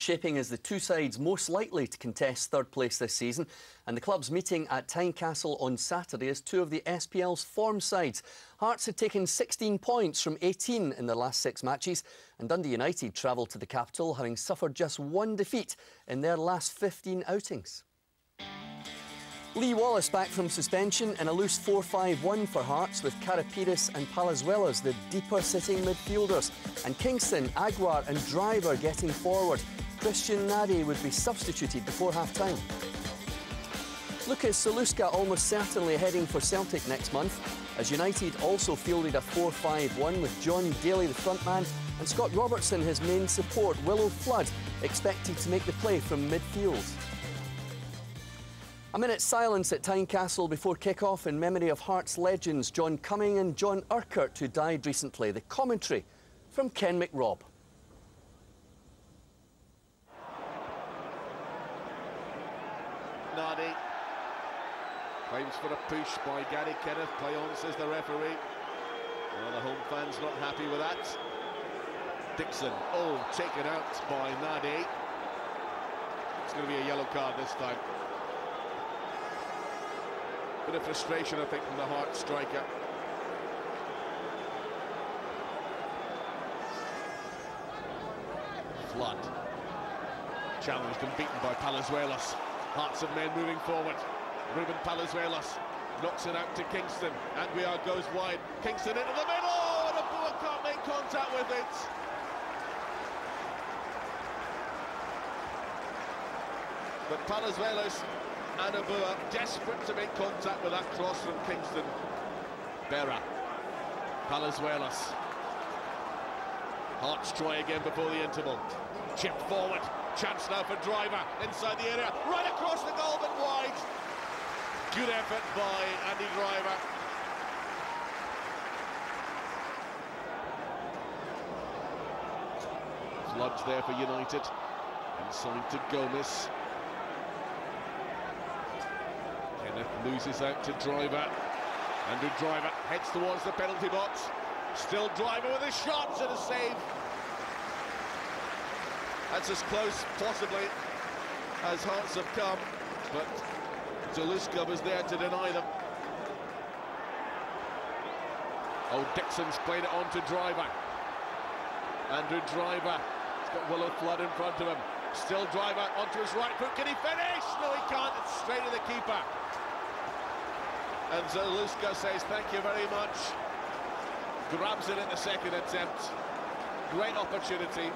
shaping as the two sides most likely to contest third place this season, and the club's meeting at Tynecastle on Saturday as two of the SPL's form sides. Hearts had taken 16 points from 18 in their last 6 matches, and Dundee United travelled to the capital having suffered just 1 defeat in their last 15 outings. Lee Wallace back from suspension in a loose 4-5-1 for Hearts, with Karapiris and Palazuelos the deeper sitting midfielders, and Kingston, Aguar and Driver getting forward. Christian Nadi would be substituted before half-time. Lucas Saluska almost certainly heading for Celtic next month, as United also fielded a 4-5-1 with John Daly the frontman and Scott Robertson his main support. Willow Flood expected to make the play from midfield. A minute's silence at Tynecastle before kick-off in memory of Hearts legends John Cumming and John Urquhart, who died recently. The commentary from Ken McRobb. Nadi claims for a push by Gary Kenneth. Play on, says the referee. Well, the home fans not happy with that. Dixon, taken out by Nadi. It's going to be a yellow card this time. Bit of frustration, I think, from the Hearts striker. Flood. Challenged and beaten by Palazuelos. Hearts of men moving forward. Ruben Palazuelos knocks it out to Kingston. Aguiar goes wide. Kingston into the middle! And Abua can't make contact with it. But Palazuelos and Abua desperate to make contact with that cross from Kingston. Berra. Palazuelos. Hearts try again before the interval. Chip forward. Chance now for Driver. Inside the area. Right across the goal but wide. Good effort by Andy Driver. Flood's there for United. Inside to Gomez. Loses out to Driver. Andrew Driver heads towards the penalty box. Still Driver with a shot and a save. That's as close, possibly, as Hearts have come. But Zaluska was there to deny them. Dixon's played it on to Driver. Andrew Driver. He's got Willow Flood in front of him. Still Driver onto his right foot. Can he finish? No, he can't. It's straight to the keeper. And Zaluska says thank you very much. Grabs it in the second attempt. Great opportunity,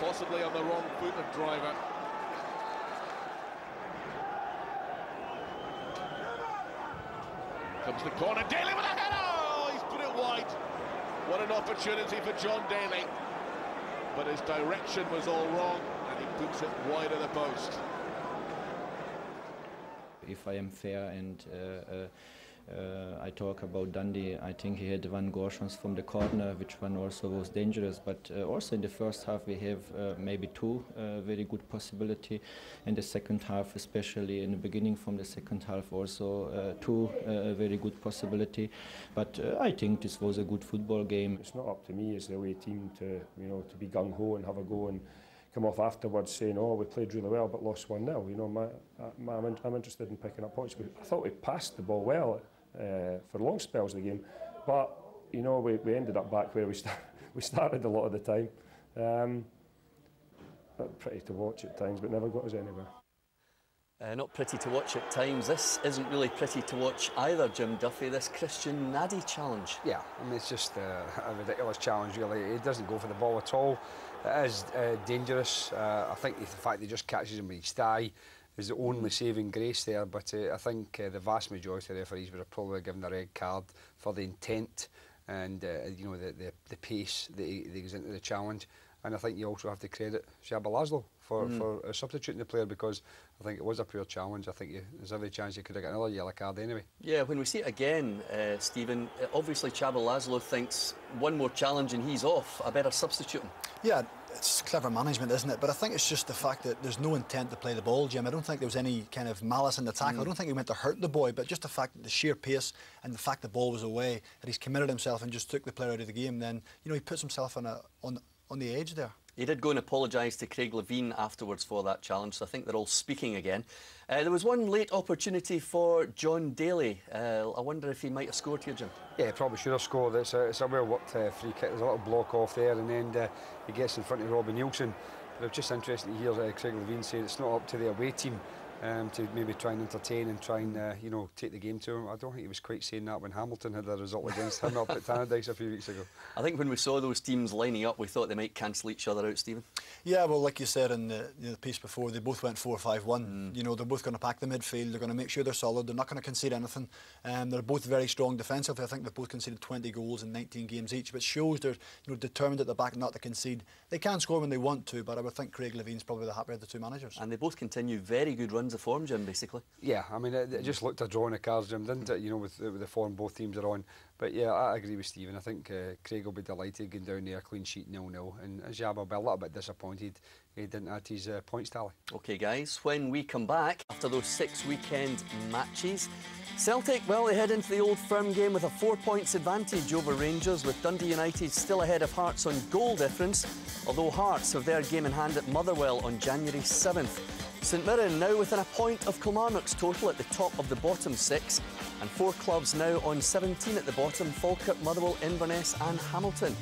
possibly on the wrong foot of Driver. Comes the corner, Daly with a header! Oh, he's put it wide. What an opportunity for John Daly. But his direction was all wrong, and he puts it wide of the post. If I am fair and I talk about Dundee, I think he had one goal chance from the corner, which one also was dangerous. But also in the first half we have maybe 2 very good possibility. In the second half, especially in the beginning from the second half, also 2 very good possibility. But I think this was a good football game. It's not up to me as the away team to to be gung ho and have a go and come off afterwards saying, we played really well but lost 1-0. I'm interested in picking up points. I thought we passed the ball well for long spells of the game, but we ended up back where we started a lot of the time. Pretty to watch at times, but never got us anywhere. Not pretty to watch at times. This isn't really pretty to watch either, Jim Duffy, this Christian Nadi challenge. Yeah, I mean, it's just a ridiculous challenge, really. He doesn't go for the ball at all. It is dangerous. I think the fact he just catches him with his thigh is the only saving grace there, but I think the vast majority of referees would have probably given a red card for the intent and the pace that he goes into the challenge. And I think you also have to credit Shaba Laszlo for substituting the player, because I think it was a poor challenge. I think there's every chance you could have got another yellow card anyway. Yeah, when we see it again, Stephen, obviously Shaba Laszlo thinks one more challenge and he's off. I better substitute him. Yeah, it's clever management, isn't it? But I think it's just the fact that there's no intent to play the ball, Jim. I don't think there was any kind of malice in the tackle. I don't think he meant to hurt the boy, but just the fact that the sheer pace and the fact the ball was away, that he's committed himself and just took the player out of the game, then he puts himself on the edge there. He did go and apologise to Craig Levein afterwards for that challenge, so I think they're all speaking again. There was one late opportunity for John Daly. I wonder if he might have scored here, Jim. Yeah, probably should have scored. It's a well-worked free kick. There's a little block off there, and then he gets in front of Robbie Nielsen. But it's just interesting to hear Craig Levein say it's not up to the away team to maybe try and entertain and try and you know, take the game to him. I don't think he was quite saying that when Hamilton had a result against him up at Tannadice a few weeks ago. I think when we saw those teams lining up, we thought they might cancel each other out, Stephen. Yeah, well, like you said in the piece before, they both went 4-5-1. You know, they're both going to pack the midfield. They're going to make sure they're solid. They're not going to concede anything. They're both very strong defensively. I think they've both conceded 20 goals in 19 games each, which shows they're determined at the back not to concede. They can score when they want to, but I would think Craig Levein's probably the happier of the two managers. And they both continue very good runs of form, Jim, basically. Yeah, I mean, it just looked a draw in the cards, Jim, didn't it? You know, with the form both teams are on. But yeah, I agree with Stephen. I think Craig will be delighted going down there, clean sheet 0-0. And Jab will be a little bit disappointed he didn't add his points tally. OK, guys, when we come back after those 6 weekend matches, Celtic, well, they head into the Old Firm game with a 4 points advantage over Rangers, with Dundee United still ahead of Hearts on goal difference, although Hearts have their game in hand at Motherwell on January 7th. St Mirren now within a point of Kilmarnock's total at the top of the bottom 6, and 4 clubs now on 17 at the bottom: Falkirk, Motherwell, Inverness and Hamilton.